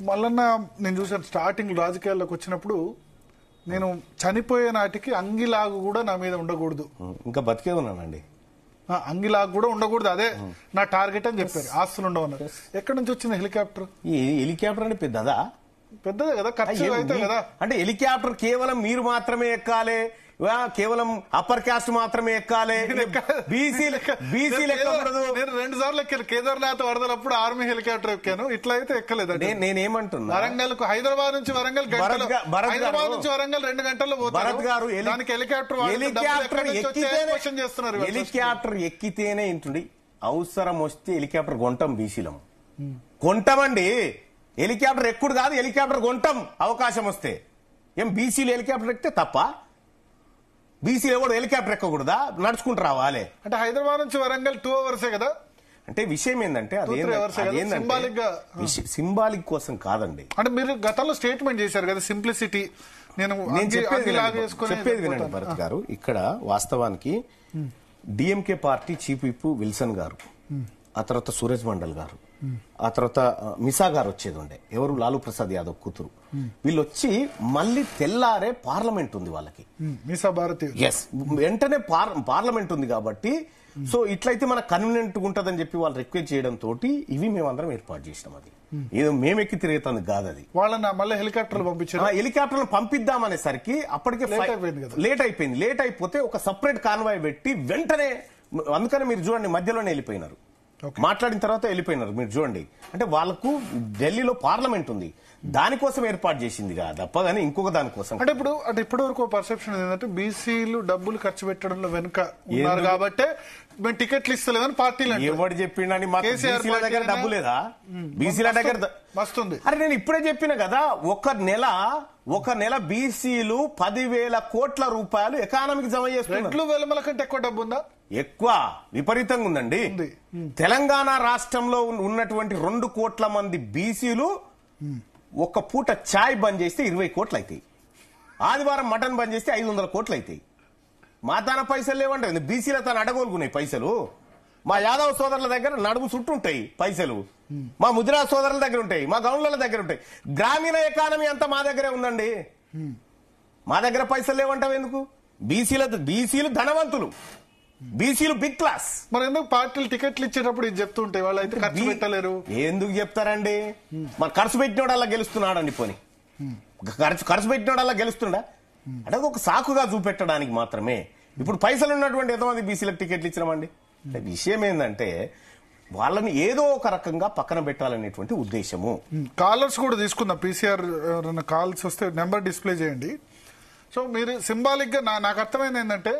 మల్లన్న నేను చూసాను స్టార్టింగ్ రాజకీయాల్లోకి వచ్చినప్పుడు నేను చనిపోయే నాటికి అంగిలాగు కూడా నా మీద ఉండకూడదు, ఇంకా బతికే ఉన్నానండి, అంగిలాగు కూడా ఉండకూడదు, అదే నా టార్గెట్ అని చెప్పారు. ఆస్తులు ఉండవన్నారు. ఎక్కడి నుంచి వచ్చింది హెలికాప్టర్? ఈ హెలికాప్టర్ అంటే పెద్దదా? పెద్దదే కదా, ఖర్చు అయితే కదా. అంటే హెలికాప్టర్ కేవలం మీరు మాత్రమే ఎక్కాలి, కేవలం అప్పర్ క్యాస్ట్ మాత్రమే ఎక్కాలి, బీసీ ఎక్కకూడదు. నేను 2 సార్లు ఎక్కాను. కేదార్నాథ్ వరదలప్పుడు ఆర్మీ హెలికాప్టర్ ఎక్కాను, ఇట్లా అయితే ఎక్కలేదు. నేనేమంటున్నా, వరంగల్ హైదరాబాద్ నుంచి వరంగల్ హైదరాబాద్ నుంచి వరంగల్ 2 గంటల్లో భరత్ గారు దానికి హెలికాప్టర్ చేస్తున్నారు. హెలికాప్టర్ ఎక్కితేనే ఇంటుండి, అవసరం వస్తే హెలికాప్టర్ కొంటాం, బీసీలం కొంటామండి. హెలికాప్టర్ ఎక్కుడు కాదు, హెలికాప్టర్ కొంటాం అవకాశం వస్తే. ఏం బీసీలు హెలికాప్టర్ ఎక్కితే తప్ప? బీసీలో కూడా హెలికాప్టర్ ఎక్కకూడదా? నడుచుకుంటూ రావాలి. అంటే హైదరాబాద్ నుంచి వరంగల్ 2 అవర్సే కదా. అంటే విషయం ఏంటంటే సింబాలిక్ కోసం కాదండి. అంటే మీరు గతంలో స్టేట్మెంట్ చేశారు కదా, సింప్లిసిటీ. నేను చెప్పేది వినండి భరత్ గారు. ఇక్కడ వాస్తవానికి DMK party chief whip Wilson గారు, ఆ తర్వాత సూరజ్ మండల్ గారు, ఆ తర్వాత మిసా గారు వచ్చేది ఉండే, ఎవరు లాలూ ప్రసాద్ యాదవ్ కూతురు. వీళ్ళు వచ్చి మళ్ళీ తెల్లారే పార్లమెంట్ ఉంది వాళ్ళకి, మిసా భారతి. ఎస్, వెంటనే పార్లమెంట్ ఉంది కాబట్టి సో ఇట్లయితే మనకు కన్వీనియంట్ ఉంటదని చెప్పి వాళ్ళు రిక్వెస్ట్ చేయడం తోటి ఇవి మేమందరం ఏర్పాటు చేసినాం. అది ఏదో మేమెక్కి తిరుగుతుంది కాదు, అది వాళ్ళని మళ్ళీ హెలికాప్టర్లు పంపించారు. హెలికాప్టర్లు పంపిద్దామనేసరికి అప్పటికే లేట్ అయిపోయింది. లేట్ అయిపోతే ఒక సపరేట్ కాన్వాయ్ పెట్టి వెంటనే, అందుకని మీరు చూడండి మధ్యలోనే వెళ్ళిపోయినారు, మాట్లాడిన తర్వాత వెళ్ళిపోయినారు. మీరు చూడండి, అంటే వాళ్ళకు ఢిల్లీలో పార్లమెంట్ ఉంది, దానికోసం ఏర్పాటు చేసింది తప్ప కానీ ఇంకొక దానికోసం. అంటే ఇప్పటి వరకు పర్సెప్షన్ ఏంటంటే బీసీలు డబ్బులు ఖర్చు పెట్టడంలో వెనుక ఉన్నారు కాబట్టి మేము టికెట్లు ఇస్తలేదని పార్టీలు. ఎవడు చెప్పిండని బీసీల దగ్గర డబ్బు లేదా? బీసీల దగ్గర వస్తుంది. అరే నేను ఇప్పుడే చెప్పిన కదా, ఒక నెల బీసీలు 10,000 కోట్ల రూపాయలు ఎకానమీకి జమ చేస్తున్నారు. వెలమల కంటే ఎక్కువ డబ్బు ఉందా? ఎక్కువ, విపరీతంగా ఉందండి. తెలంగాణ రాష్ట్రంలో ఉన్నటువంటి 2 కోట్ల మంది బీసీలు ఒక్క పూట ఛాయ్ బంద్ చేస్తే 20 కోట్లు అవుతాయి, ఆదివారం మటన్ బంద్ చేస్తే 500 కోట్లు అవుతాయి. మా తన పైసలు లేవంటే బీసీల తన అడగోలుకున్నాయి పైసలు. మా యాదవ్ సోదరుల దగ్గర నడుము చుట్టూ ఉంటాయి పైసలు, మా ముద్రా సోదరుల దగ్గర ఉంటాయి, మా గౌన్ల దగ్గర ఉంటాయి. గ్రామీణ ఎకానమీ అంతా మా దగ్గరే ఉందండి, మా దగ్గర పైసలు లేవంటావు ఎందుకు? బీసీలు ధనవంతులు, బీసీలు బిగ్ క్లాస్. మరి ఎందుకు పార్టీలు టికెట్లు ఇచ్చేటప్పుడు ఇది చెప్తుంటాయి, వాళ్ళు అయితే ఖర్చు పెట్టలేరు? ఎందుకు చెప్తారండి? మరి ఖర్చు పెట్టినోడల్లా గెలుస్తున్నాడండి. పోనీ ఖర్చు పెట్టినోడల్లా గెలుస్తుండా? అంటే ఒక సాకుగా చూపెట్టడానికి మాత్రమే. ఇప్పుడు పైసలు ఉన్నటువంటి ఎంతమంది బీసీలకు టికెట్లు ఇచ్చినామండి? విషయం ఏంటంటే వాళ్ళని ఏదో ఒక రకంగా పక్కన పెట్టాలనేటువంటి ఉద్దేశము. కాలర్స్ కూడా తీసుకుందాం. పీసీఆర్ కాల్స్ వస్తే నెంబర్ డిస్ప్లే చేయండి. సో మీరు సింబాలిక్ గా నాకు అర్థమైంది ఏంటంటే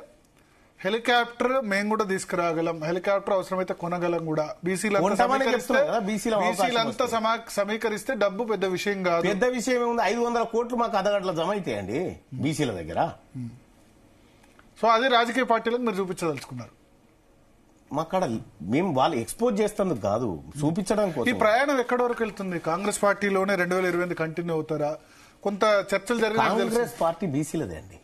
హెలికాప్టర్ మేము కూడా తీసుకురాగలం, హెలికాప్టర్ అవసరమైతే కొనగలం కూడా. బీసీలంతా సమీకరిస్తే డబ్బు పెద్ద విషయం కాదు. పెద్ద విషయం ఏముంది? 500 కోట్లు మాకు అర్ధగంటల జమ అవుతాయండి బీసీల దగ్గర. సో అది రాజకీయ పార్టీలకు మీరు చూపించదలుచుకున్నారు? మాక్కడ మేము వాళ్ళు ఎక్స్పోజ్ చేస్తుంది కాదు, చూపించడం కోసం. ఈ ప్రయాణం ఎక్కడి వరకు వెళ్తుంది? కాంగ్రెస్ పార్టీలోనే 2028 కంటిన్యూ అవుతారా? కొంత చర్చలు జరిగిన కాంగ్రెస్ పార్టీ బీసీలదే అండి.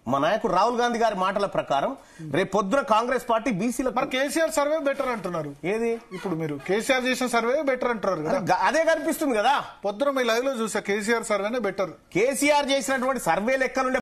మా నాయకుడు రాహుల్ గాంధీ గారి మాటల ప్రకారం రేపు పొద్దున కాంగ్రెస్ పార్టీ బీసీల. మరి కేసీఆర్ సర్వే బెటర్ అంటున్నారు. ఏది? ఇప్పుడు మీరు కేసీఆర్ చేసిన సర్వే బెటర్ అంటున్నారు కదా, అదే కనిపిస్తుంది కదా. పొద్దున మీ లైవ్ లో చూసా కేసీఆర్ సర్వేనే బెటర్. కేసీఆర్ చేసినటువంటి సర్వే లెక్క నుండి